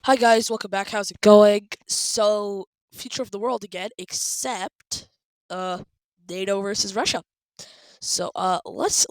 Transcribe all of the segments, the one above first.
Hi guys, welcome back. How's it going? So, future of the world again, except uh NATO versus Russia. So, let's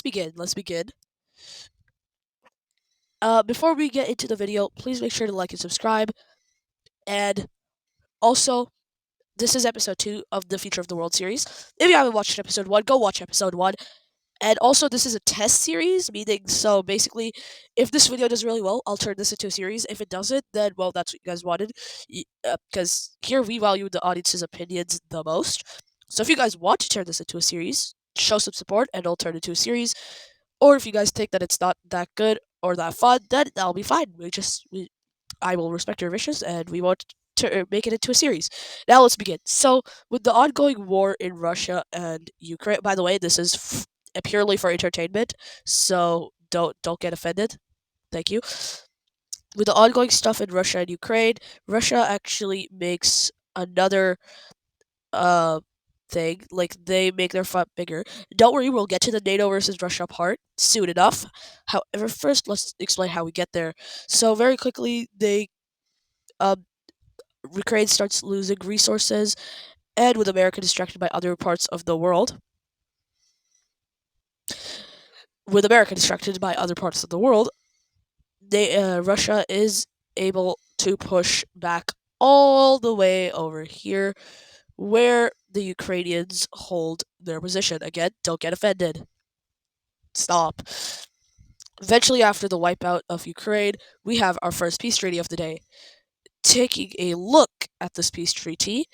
begin. Let's begin. Before we get into the video, please make sure to like and subscribe. And also, this is episode 2 of the Future of the World series. If you haven't watched episode 1, go watch episode 1. And also, this is a test series, meaning, so basically, if this video does really well, I'll turn this into a series. If it doesn't, then, well, that's what you guys wanted. Because here we value the audience's opinions the most. So if you guys want to turn this into a series, show some support and I'll turn it into a series. Or if you guys think that it's not that good or that fun, then that'll be fine. I will respect your wishes and we won't make it into a series. Now let's begin. So, with the ongoing war in Russia and Ukraine, by the way, this is purely for entertainment, so don't get offended. Thank you. With the ongoing stuff in Russia and Ukraine, Russia actually makes another uh thing. Like they make their front bigger. Don't worry, we'll get to the NATO versus Russia part soon enough. However, first let's explain how we get there. So very quickly, they um Ukraine starts losing resources, and with America distracted by other parts of the world, with America distracted by other parts of the world, Russia is able to push back all the way over here where the Ukrainians hold their position. Again, don't get offended. Stop. Eventually, after the wipeout of Ukraine, we have our first peace treaty of the day. Taking a look at this peace treaty,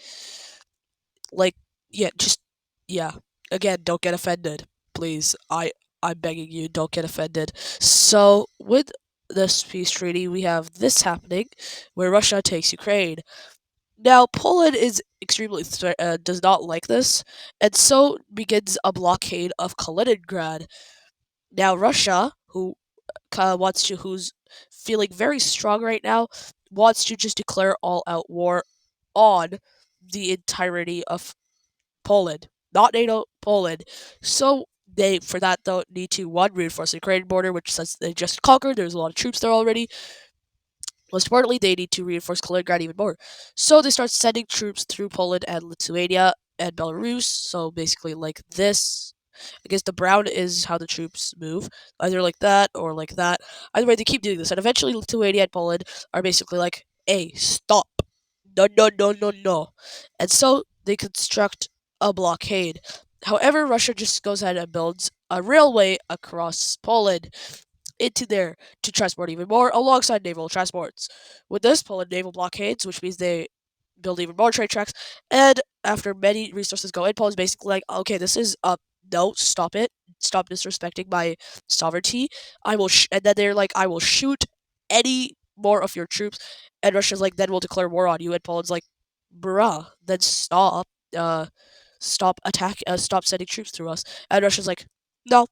like, yeah, just, yeah. Again, don't get offended. Please. I'm begging you, don't get offended. So, with this peace treaty, we have this happening where Russia takes Ukraine. Now, Poland is does not like this, and so begins a blockade of Kaliningrad. Now, Russia, who's feeling very strong right now, wants to just declare all-out war on the entirety of Poland, not NATO, Poland. So they, for that though, need to one reinforce the Ukrainian border, which since they just conquered, there's a lot of troops there already. Most importantly, they need to reinforce Kaliningrad even more. So they start sending troops through Poland and Lithuania and Belarus. So basically, like this. I guess the brown is how the troops move, either like that or like that. Either way, they keep doing this, and eventually Lithuania and Poland are basically like, "Hey, stop! No, no, no, no, no!" And so they construct a blockade. However, Russia just goes ahead and builds a railway across Poland into there to transport even more alongside naval transports. With this, Poland naval blockades, which means they build even more train tracks, and after many resources go in, Poland's basically like, okay, this is no, stop it, stop disrespecting my sovereignty. And then they're like, I will shoot any more of your troops, and Russia's like, then we'll declare war on you, and Poland's like, bruh, then stop, uh, stop sending troops through us, and Russia's like, no.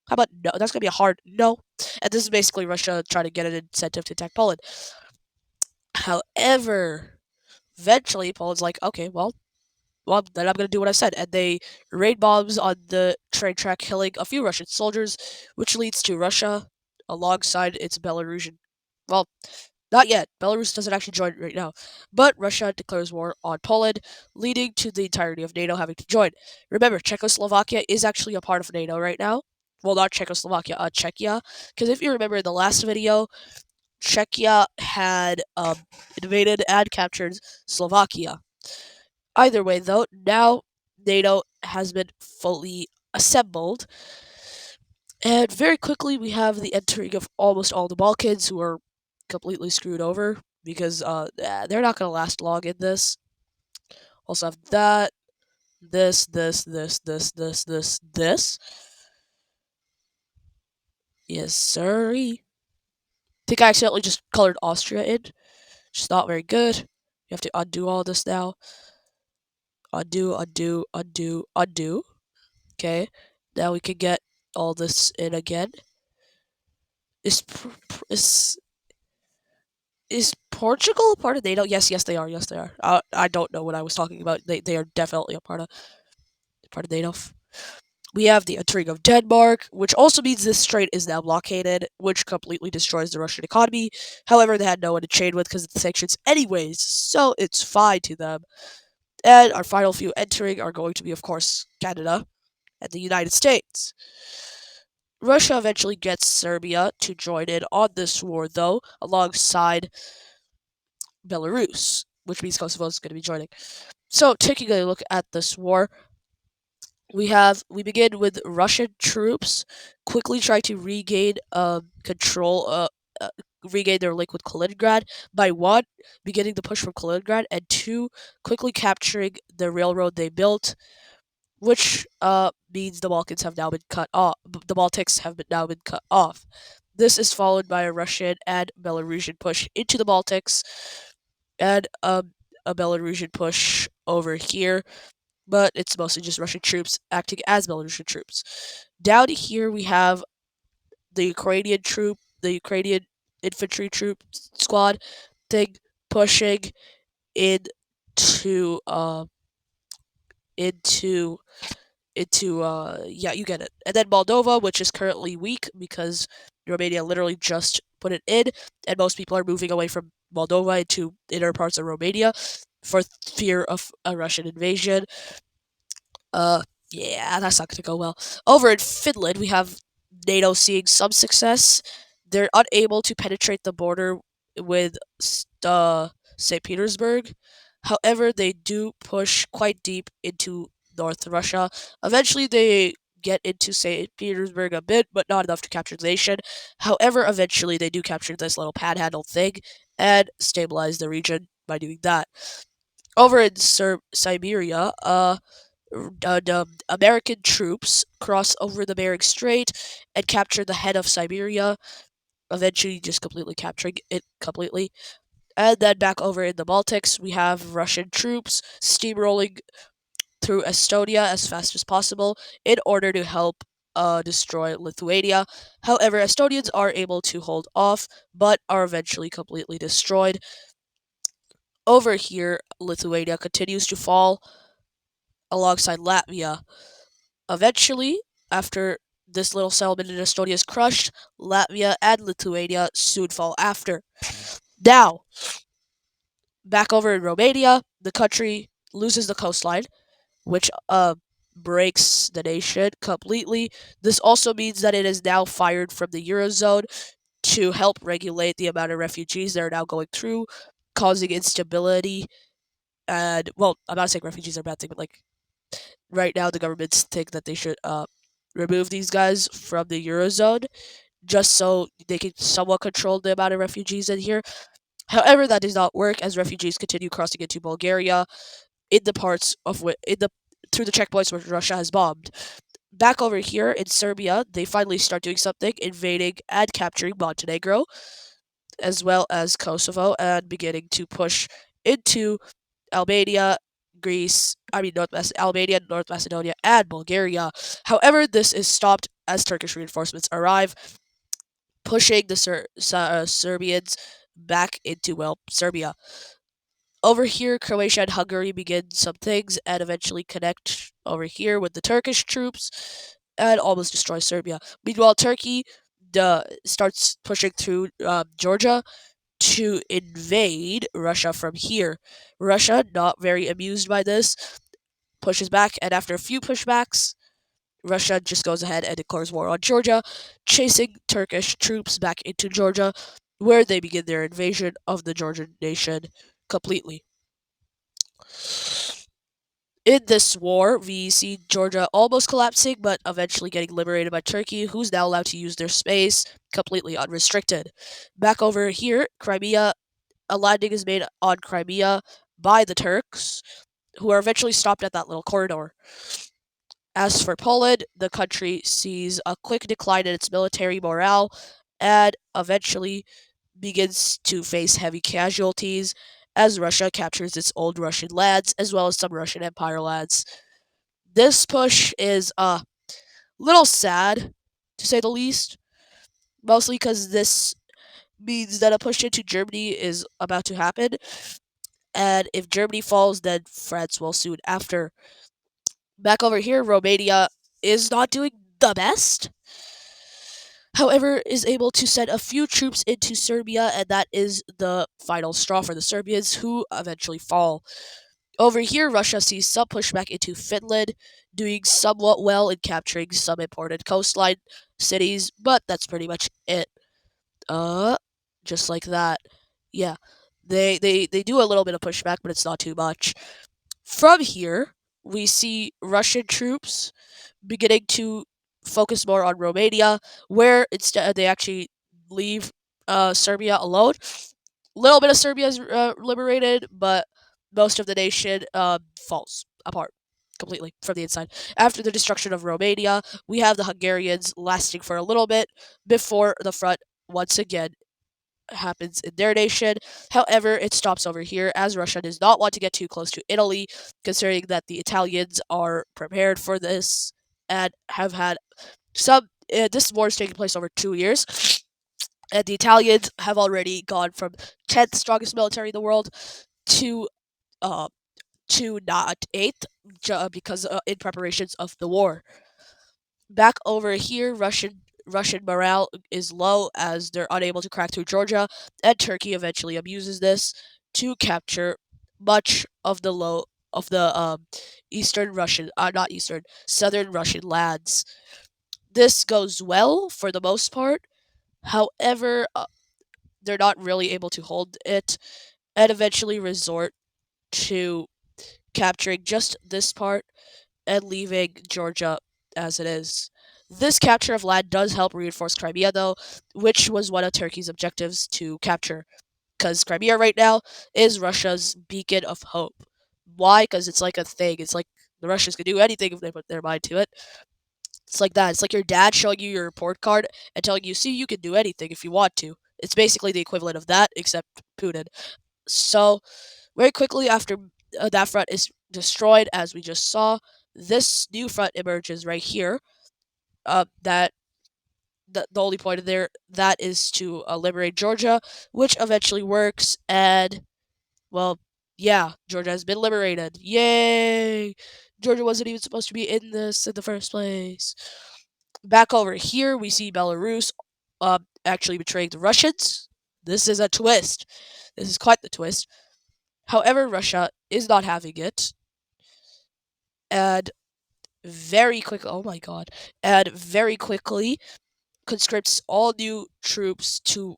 How about no? That's gonna be a hard no. And this is basically Russia trying to get an incentive to attack Poland. However, eventually Poland's like, okay, well, then I'm gonna do what I said, and they raid bombs on the train track, killing a few Russian soldiers, which leads to Russia alongside its Belarusian. Well, not yet. Belarus doesn't actually join right now, but Russia declares war on Poland, leading to the entirety of NATO having to join. Remember, Czechoslovakia is actually a part of NATO right now. Well, not Czechoslovakia, Czechia, because if you remember in the last video, Czechia had invaded and captured Slovakia. Either way, though, now NATO has been fully assembled, and very quickly we have the entering of almost all the Balkans, who are completely screwed over because they're not going to last long in this. Also have that, this. Yes, sorry. Think I accidentally just colored Austria in. Just not very good. You have to undo all this now. Undo, undo, undo, undo. Okay. Now we can get all this in again. Is is Portugal a part of NATO? Yes, yes, they are. Yes, they are. I don't know what I was talking about. They are definitely a part of NATO. We have the entering of Denmark, which also means this strait is now blockaded, which completely destroys the Russian economy. However, they had no one to trade with because of the sanctions anyways, so it's fine to them. And our final few entering are going to be, of course, Canada and the United States. Russia eventually gets Serbia to join in on this war, though, alongside Belarus, which means Kosovo is going to be joining. So, taking a look at this war, we begin with Russian troops quickly trying to regain control, uh, regain their link with Kaliningrad by one, beginning the push from Kaliningrad, and two, quickly capturing the railroad they built, which means the Balkans have now been cut off. The Baltics have now been cut off. This is followed by a Russian and Belarusian push into the Baltics, and a Belarusian push over here, but it's mostly just Russian troops acting as Belarusian troops. Down here we have the Ukrainian infantry troop squad thing pushing into into yeah, you get it. And then Moldova, which is currently weak because Romania literally just put it in, and most people are moving away from Moldova into inner parts of Romania for fear of a Russian invasion. Uh, yeah, that's not gonna go well. Over in Finland, we have NATO seeing some success. They're unable to penetrate the border with St. Petersburg. However, they do push quite deep into North Russia. Eventually, they get into St. Petersburg a bit, but not enough to capture the nation. However, eventually, they do capture this little panhandle thing and stabilize the region by doing that. Over in Siberia, the American troops cross over the Bering Strait and capture the head of Siberia, eventually just completely capturing it completely. And then back over in the Baltics, we have Russian troops steamrolling through Estonia as fast as possible in order to help destroy Lithuania. However, Estonians are able to hold off, but are eventually completely destroyed. Over here, Lithuania continues to fall alongside Latvia. Eventually, after this little settlement in Estonia is crushed, Latvia and Lithuania soon fall after. Now, back over in Romania, the country loses the coastline, which breaks the nation completely. This also means that it is now fired from the Eurozone to help regulate the amount of refugees that are now going through, causing instability. And, well, I'm not saying refugees are a bad thing, but, like, right now the governments think that they should remove these guys from the Eurozone just so they can somewhat control the amount of refugees in here. However, that does not work as refugees continue crossing into Bulgaria in the parts of in the through the checkpoints which Russia has bombed. Back over here in Serbia, they finally start doing something, invading and capturing Montenegro, as well as Kosovo, and beginning to push into Albania, Albania, North Macedonia, and Bulgaria. However, this is stopped as Turkish reinforcements arrive, pushing the Serbians back into, well, Serbia. Over here, Croatia and Hungary begin some things and eventually connect over here with the Turkish troops and almost destroy Serbia. Meanwhile, Turkey starts pushing through Georgia to invade Russia from here. Russia, not very amused by this, pushes back, and after a few pushbacks, Russia just goes ahead and declares war on Georgia, chasing Turkish troops back into Georgia, where they begin their invasion of the Georgian nation completely. In this war, we see Georgia almost collapsing, but eventually getting liberated by Turkey, who's now allowed to use their space completely unrestricted. Back over here, Crimea, a landing is made on Crimea by the Turks, who are eventually stopped at that little corridor. As for Poland, the country sees a quick decline in its military morale and eventually begins to face heavy casualties as Russia captures its old Russian lands as well as some Russian Empire lands. This push is a little sad, to say the least, mostly because this means that a push into Germany is about to happen, and if Germany falls, then France will soon after. Back over here, Romania is not doing the best. However, is able to send a few troops into Serbia, and that is the final straw for the Serbians, who eventually fall. Over here, Russia sees some pushback into Finland, doing somewhat well in capturing some important coastline cities, but that's pretty much it. Uh, just like that. Yeah, they do a little bit of pushback, but it's not too much. From here, we see Russian troops beginning to focus more on Romania, where instead they actually leave Serbia alone. Little bit of Serbia is liberated, but most of the nation falls apart completely from the inside. After the destruction of Romania, we have the Hungarians lasting for a little bit before the front once again happens in their nation. However, it stops over here as Russia does not want to get too close to Italy, considering that the Italians are prepared for this and have had some. This war is taking place over 2 years, and the Italians have already gone from 10th strongest military in the world to uh not eighth, because in preparations of the war. Back over here, Russian morale is low as they're unable to crack through Georgia, and Turkey eventually abuses this to capture much of the eastern Russian, not eastern, southern Russian lands. This goes well for the most part. However, they're not really able to hold it, and eventually resort to capturing just this part and leaving Georgia as it is. This capture of land does help reinforce Crimea, though, which was one of Turkey's objectives to capture, because Crimea right now is Russia's beacon of hope. Why? Because it's like a thing. It's like the Russians can do anything if they put their mind to it. It's like that. It's like your dad showing you your report card and telling you, see, you can do anything if you want to. It's basically the equivalent of that, except Putin. So, very quickly after that front is destroyed, as we just saw, this new front emerges right here. That the only point of there that is to liberate Georgia, which eventually works, and well, yeah, Georgia has been liberated. Yay! Georgia wasn't even supposed to be in this in the first place. Back over here, we see Belarus actually betraying the Russians. This is a twist. This is quite the twist. However, Russia is not having it, and very quickly, oh my god, and very quickly conscripts all new troops to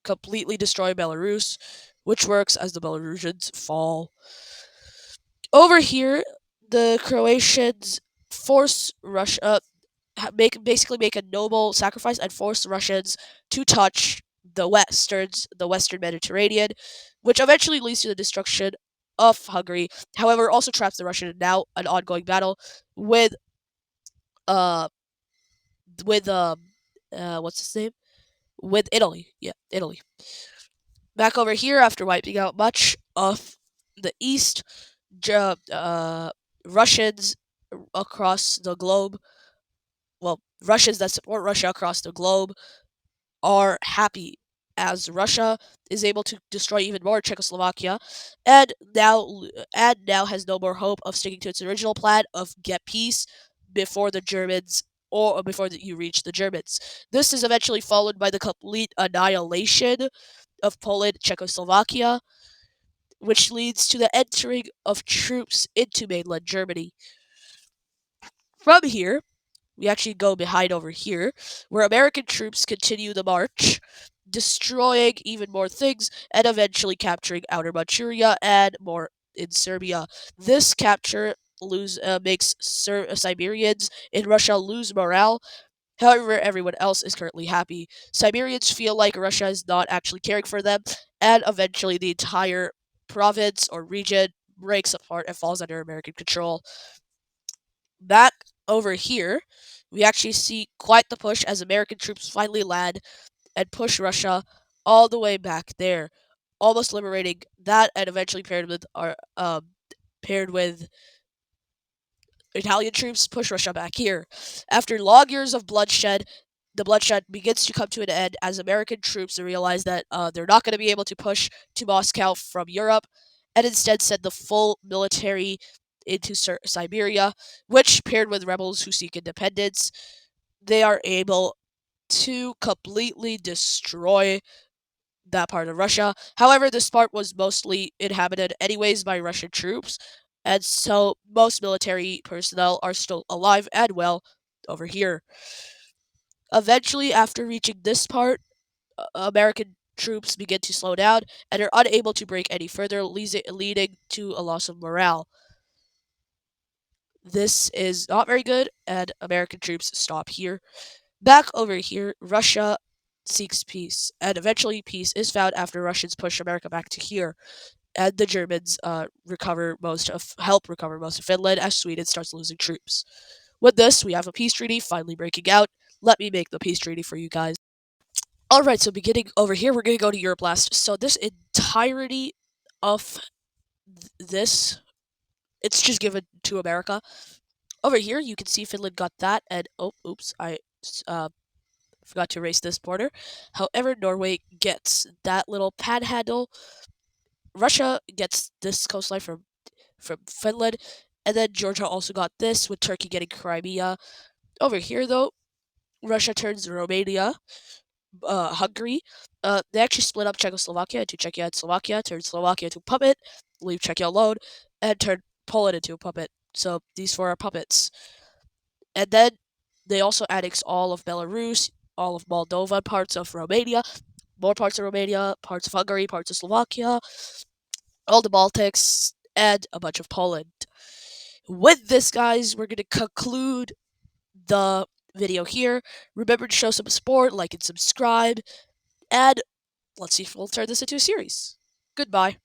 completely destroy Belarus, which works as the Belarusians fall. Over here, the Croatians force Russia, make a noble sacrifice and force the Russians to touch the Western Mediterranean, which eventually leads to the destruction of Hungary. However, also traps the Russian in now an ongoing battle with uh with what's his name, with Italy. Yeah, Italy. Back over here, after wiping out much of the east, Russians across the globe, well, Russians that support Russia across the globe are happy as Russia is able to destroy even more Czechoslovakia, and now has no more hope of sticking to its original plan of get peace before the Germans or before you reach the Germans. This is eventually followed by the complete annihilation of Poland, Czechoslovakia, which leads to the entering of troops into mainland Germany. From here, we actually go behind over here, where American troops continue the march, destroying even more things and eventually capturing outer Manchuria and more in Serbia. This capture makes Siberians in Russia lose morale. However, everyone else is currently happy. Siberians feel like Russia is not actually caring for them, and eventually the entire province or region breaks apart and falls under American control. Back over here, we actually see quite the push as American troops finally land and push Russia all the way back there, almost liberating that, and eventually paired with Italian troops push Russia back here. After long years of bloodshed, the bloodshed begins to come to an end as American troops realize that they're not going to be able to push to Moscow from Europe, and instead send the full military into Siberia, which, paired with rebels who seek independence, they are able to completely destroy that part of Russia. However, this part was mostly inhabited anyways by Russian troops, and so most military personnel are still alive and well over here. Eventually, after reaching this part, American troops begin to slow down and are unable to break any further, leading to a loss of morale. This is not very good, and American troops stop here. Back over here, Russia seeks peace, and eventually peace is found after Russians push America back to here, and the Germans help recover most of Finland as Sweden starts losing troops. With this, we have a peace treaty finally breaking out. Let me make the peace treaty for you guys. All right, so beginning over here, we're gonna go to Euroblast. So this entirety of this, it's just given to America. Over here, you can see Finland got that, and oh, oops, I uh, forgot to erase this border. However, Norway gets that little panhandle. Russia gets this coastline from Finland, and then Georgia also got this, with Turkey getting Crimea. Over here, though, Russia turns Romania, Hungary. They actually split up Czechoslovakia into Czechia and Slovakia, turned Slovakia into a puppet, leave Czechia alone, and turned Poland into a puppet. So these four are puppets. And then they also annex all of Belarus, all of Moldova, parts of Romania, more parts of Romania, parts of Hungary, parts of Slovakia, all the Baltics, and a bunch of Poland. With this, guys, we're going to conclude the video here. Remember to show some support, like and subscribe, and let's see if we'll turn this into a series. Goodbye.